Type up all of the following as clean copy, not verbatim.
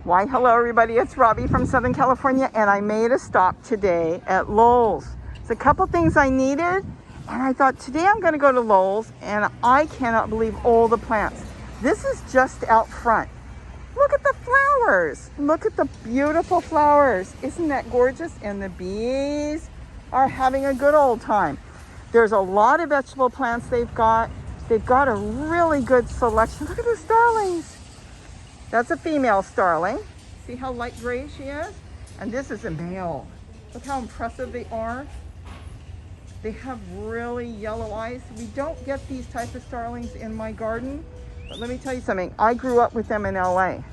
Why, hello everybody, it's Robbie from Southern California, and I made a stop today at Lowe's. There's a couple things I needed, and I thought today I'm gonna go to Lowe's, and I cannot believe all the plants. This is just out front. Look at the flowers. Look at the beautiful flowers. Isn't that gorgeous? And the bees are having a good old time. There's a lot of vegetable plants they've got. They've got a really good selection. Look at the starlings. That's a female starling. See how light gray she is? And this is a male. Look how impressive they are. They have really yellow eyes. We don't get these types of starlings in my garden, but let me tell you something. I grew up with them in LA,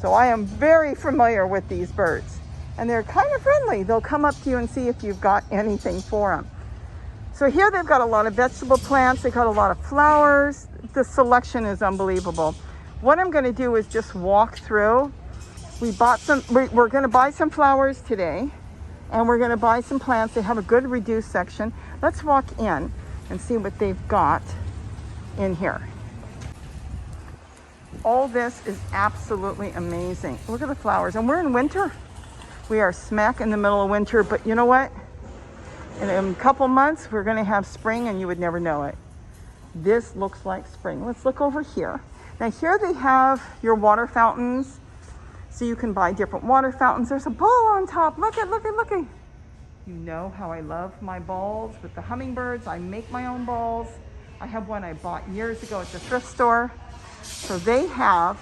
so I am very familiar with these birds. And they're kind of friendly. They'll come up to you and see if you've got anything for them. So here they've got a lot of vegetable plants. They've got a lot of flowers. The selection is unbelievable. What I'm going to do is just walk through. We're going to buy some flowers today, and we're going to buy some plants. They have a good reduced section. Let's walk in and see what they've got in here. All this is absolutely amazing. Look at the flowers. And we're in winter. We are smack in the middle of winter, but you know what? In a couple months, we're going to have spring, and you would never know it. This looks like spring. Let's look over here. Now here they have your water fountains, so you can buy different water fountains. There's a ball on top. Look at. You know how I love my balls with the hummingbirds. I make my own balls. I have one I bought years ago at the thrift store. So they have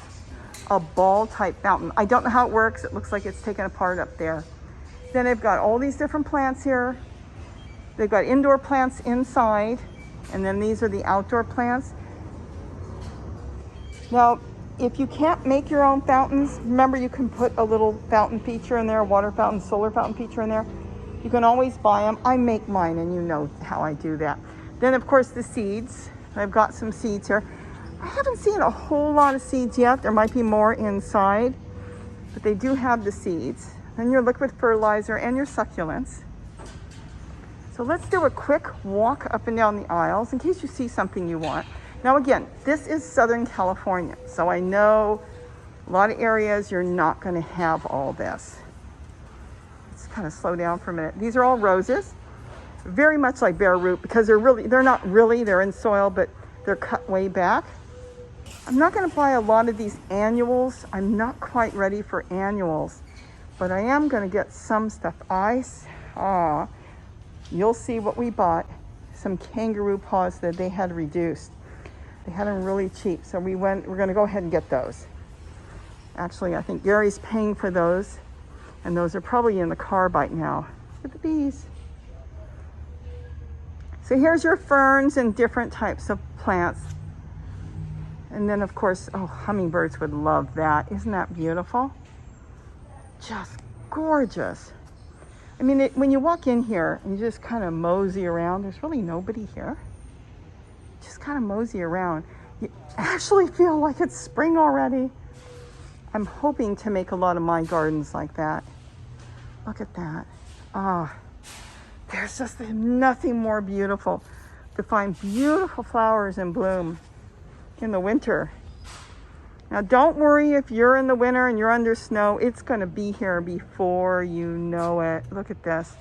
a ball type fountain. I don't know how it works. It looks like it's taken apart up there. Then they've got all these different plants here. They've got indoor plants inside, and then these are the outdoor plants. Now, if you can't make your own fountains, remember you can put a little fountain feature in there, a water fountain, solar fountain feature in there. You can always buy them. I make mine, and you know how I do that. Then, of course, the seeds. I've got some seeds here. I haven't seen a whole lot of seeds yet. There might be more inside, but they do have the seeds. Then your liquid fertilizer and your succulents. So let's do a quick walk up and down the aisles in case you see something you want. Now again, this is Southern California, so I know a lot of areas you're not going to have all this. Let's kind of slow down for a minute. These are all roses, very much like bare root, because they're in soil, but they're cut way back. I'm not going to buy a lot of these annuals. I'm not quite ready for annuals, but I am going to get some stuff. You'll see what we bought, some kangaroo paws that they had reduced. They had them really cheap, so we're going to go ahead and get those. Actually, I think Gary's paying for those, and those are probably in the car by now. Look at the bees. So here's your ferns and different types of plants. And then, of course, hummingbirds would love that. Isn't that beautiful? Just gorgeous. I mean, when you walk in here and you just kind of mosey around, there's really nobody here. Just kind of mosey around. You actually feel like it's spring already. I'm hoping to make a lot of my gardens like that. Look at that. There's just nothing more beautiful to find beautiful flowers in bloom in the winter. Now don't worry if you're in the winter and you're under snow. It's going to be here before you know it. Look at this.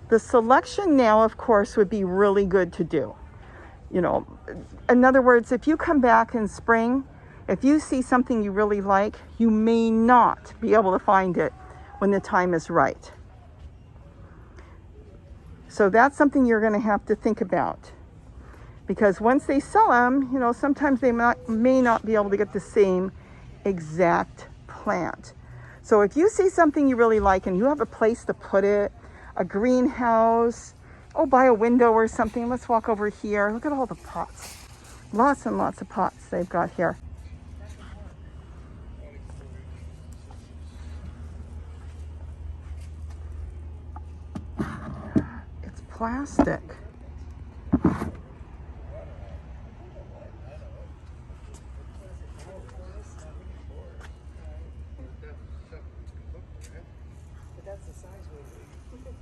The selection now, of course, would be really good to do. You know, in other words, if you come back in spring, if you see something you really like, you may not be able to find it when the time is right. So that's something you're going to have to think about. Because once they sell them, you know, sometimes they may not be able to get the same exact plant. So if you see something you really like and you have a place to put it, a greenhouse, by a window or something. Let's walk over here. Look at all the pots. Lots and lots of pots they've got here. It's plastic. That's the size we need.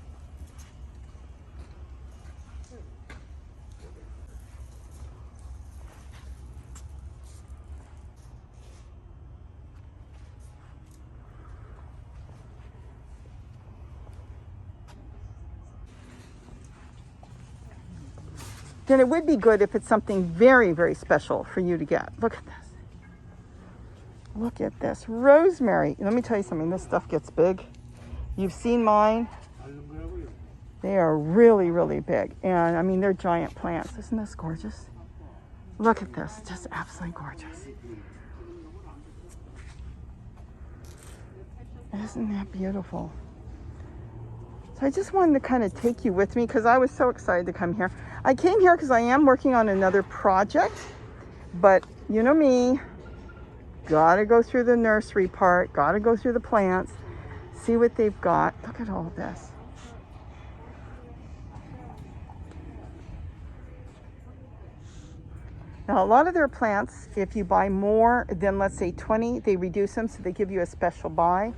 then it would be good if it's something very, very special for you to get. Look at this. Look at this. Rosemary. Let me tell you something. This stuff gets big. You've seen mine. They are really, really big. And I mean, they're giant plants. Isn't this gorgeous? Look at this. Just absolutely gorgeous. Isn't that beautiful? So I just wanted to kind of take you with me because I was so excited to come here. I came here because I am working on another project. But you know me. Gotta go through the nursery part. Gotta go through the plants. See what they've got. Look at all this. Now, a lot of their plants, if you buy more than, let's say, 20, they reduce them, so they give you a special buy.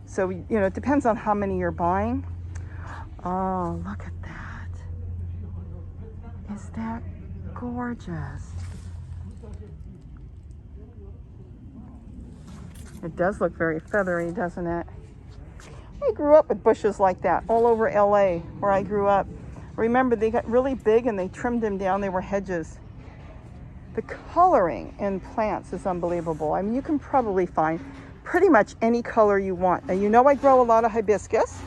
So, you know, it depends on how many you're buying. Oh, look at that. Is that gorgeous? It does look very feathery, doesn't it? I grew up with bushes like that all over LA, where I grew up. Remember, they got really big and they trimmed them down. They were hedges. The coloring in plants is unbelievable. I mean, you can probably find pretty much any color you want. Now, you know I grow a lot of hibiscus.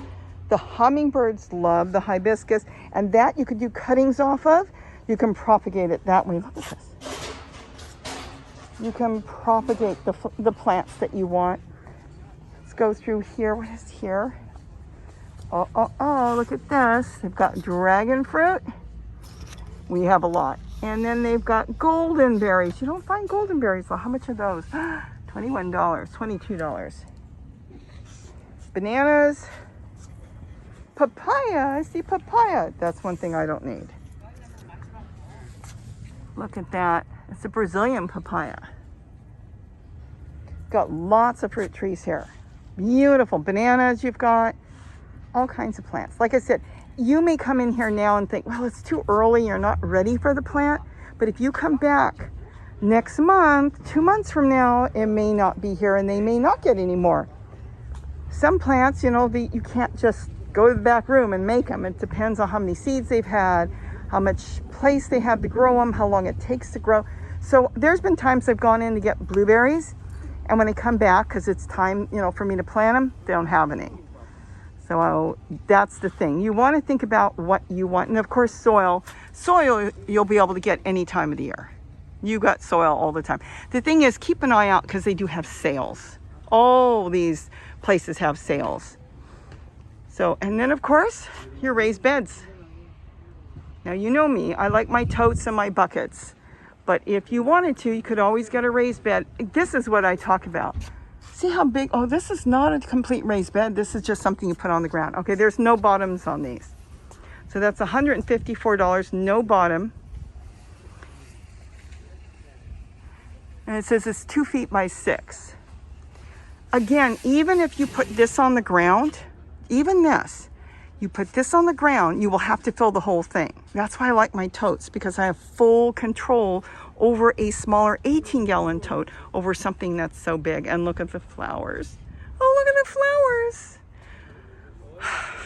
The hummingbirds love the hibiscus, and that you could do cuttings off of. You can propagate it that way. Look at this. You can propagate the plants that you want. Let's go through here. What is here? Oh, look at this. They've got dragon fruit. We have a lot. And then they've got golden berries. You don't find golden berries. Well, how much are those? $21, $22. Bananas. Papaya. I see papaya. That's one thing I don't need. Look at that. It's a Brazilian papaya. Got lots of fruit trees here. Beautiful bananas you've got. All kinds of plants. Like I said, you may come in here now and think, well, it's too early. You're not ready for the plant. But if you come back next month, 2 months from now, it may not be here and they may not get any more. Some plants, you know, you can't just go to the back room and make them. It depends on how many seeds they've had, how much place they have to grow them, how long it takes to grow. So there's been times I've gone in to get blueberries, and when I come back, because it's time, you know, for me to plant them, they don't have any. So that's the thing. You want to think about what you want. And of course, soil you'll be able to get any time of the year. You got soil all the time. The thing is, keep an eye out because they do have sales. All these places have sales. So, and then of course, your raised beds. Now, you know me, I like my totes and my buckets. But if you wanted to, you could always get a raised bed. This is what I talk about. See how big? Oh, this is not a complete raised bed. This is just something you put on the ground. Okay, there's no bottoms on these. So that's $154, no bottom. And it says it's 2 feet by 6. Again, even if you put this on the ground, even this, you put this on the ground, you will have to fill the whole thing. That's why I like my totes, because I have full control over a smaller 18-gallon tote over something that's so big. And look at the flowers. Oh, look at the flowers.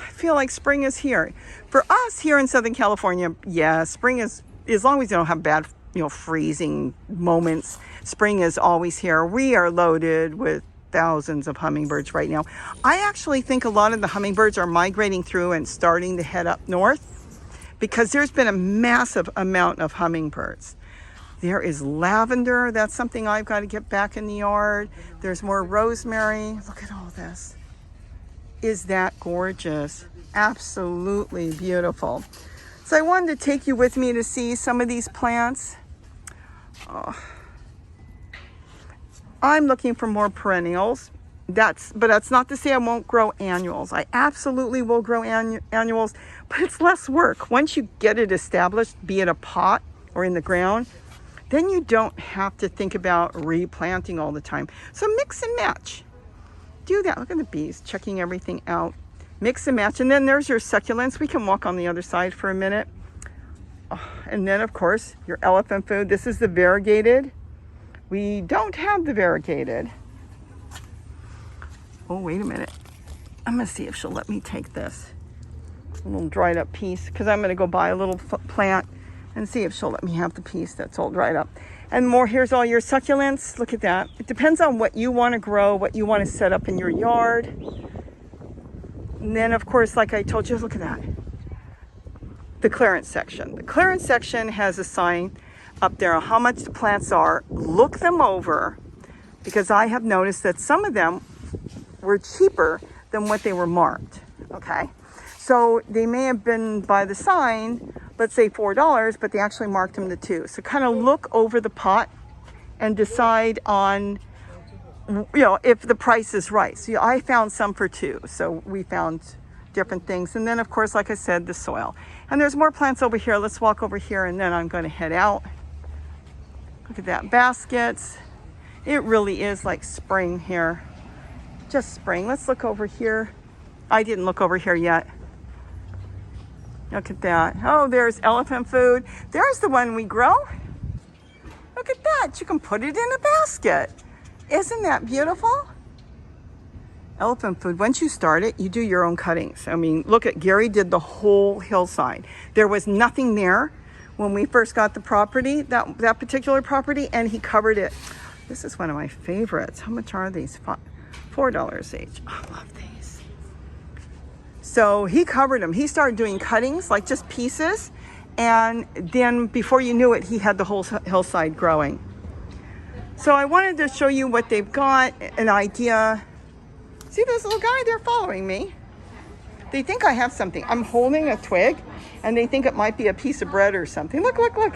I feel like spring is here. For us here in Southern California, yeah, spring is, as long as you don't have bad, you know, freezing moments, spring is always here. We are loaded with thousands of hummingbirds right now. I actually think a lot of the hummingbirds are migrating through and starting to head up north because there's been a massive amount of hummingbirds. There is lavender. That's something I've got to get back in the yard. There's more rosemary. Look at all this. Is that gorgeous? Absolutely beautiful. So I wanted to take you with me to see some of these plants. Oh. I'm looking for more perennials. But that's not to say I won't grow annuals. I absolutely will grow annuals, but it's less work. Once you get it established, be it a pot or in the ground, then you don't have to think about replanting all the time. So mix and match. Do that. Look at the bees checking everything out. Mix and match. And then there's your succulents. We can walk on the other side for a minute. Oh, and then, of course, your elephant food. This is the variegated. We don't have the variegated. Oh, wait a minute. I'm going to see if she'll let me take this. a little dried up piece because I'm going to go buy a little plant and see if she'll let me have the piece that's all dried up. And more, here's all your succulents. Look at that. It depends on what you want to grow, what you want to set up in your yard. And then, of course, like I told you, look at that. The clearance section. The clearance section has a sign up there on how much the plants are. Look them over, because I have noticed that some of them were cheaper than what they were marked. Okay, so they may have been by the sign, let's say $4, but they actually marked them to $2. So kind of look over the pot and decide on, if the price is right. So I found some for $2. So we found different things. And then, of course, like I said, the soil. And there's more plants over here. Let's walk over here, and then I'm going to head out. Look at that, baskets. It really is like spring here. Just spring. Let's look over here. I didn't look over here yet. Look at that. Oh, there's elephant food. There's the one we grow. Look at that. You can put it in a basket. Isn't that beautiful? Elephant food. Once you start it, you do your own cuttings. I mean, look at Gary did the whole hillside. There was nothing there when we first got the property, that particular property, and he covered it. This is one of my favorites. How much are these? $4 each. Oh, I love these. So he covered them. He started doing cuttings, like just pieces. And then before you knew it, he had the whole hillside growing. So I wanted to show you what they've got, an idea. See this little guy? They're following me. They think I have something. I'm holding a twig, and they think it might be a piece of bread or something. Look, look, look.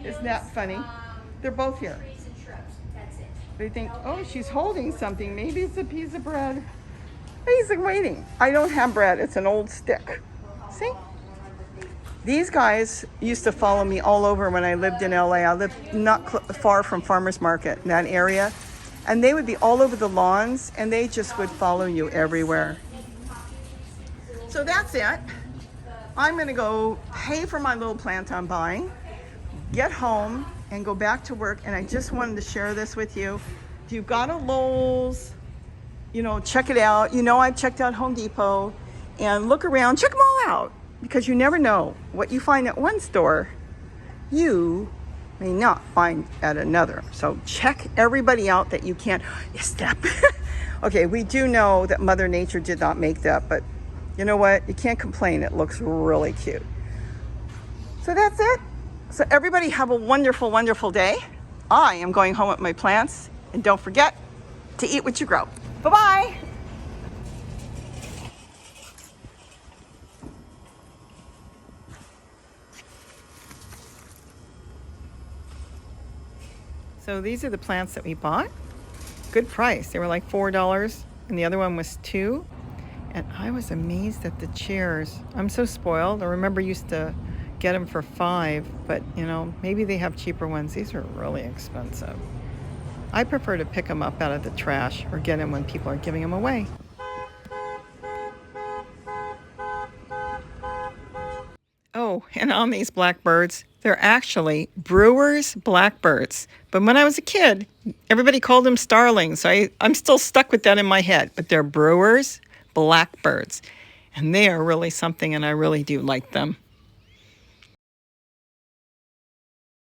Isn't that funny? They're both here. They think, oh, she's holding something. Maybe it's a piece of bread. He's waiting. I don't have bread. It's an old stick. See? These guys used to follow me all over when I lived in LA. I lived not far from Farmers Market in that area. And they would be all over the lawns, and they just would follow you everywhere. So that's it. I'm going to go pay for my little plant I'm buying, get home, and go back to work. And I just wanted to share this with you. If you've got a Lowe's, check it out. I've checked out Home Depot, and look around, check them all out, because you never know what you find at one store, you may not find at another. So check everybody out that you can. Step. Okay, we do know that Mother Nature did not make that, but you know what? You can't complain. It looks really cute. So that's it. So everybody have a wonderful, wonderful day. I am going home with my plants, and don't forget to eat what you grow. Bye-bye. So these are the plants that we bought. Good price. They were like $4, and the other one was $2. And I was amazed at the chairs. I'm so spoiled. I remember used to get them for $5, but maybe they have cheaper ones. These are really expensive. I prefer to pick them up out of the trash or get them when people are giving them away. Oh, and on these blackbirds, they're actually Brewer's blackbirds. But when I was a kid, everybody called them Starlings. So I'm still stuck with that in my head. But they're Brewer's blackbirds. And they are really something, and I really do like them.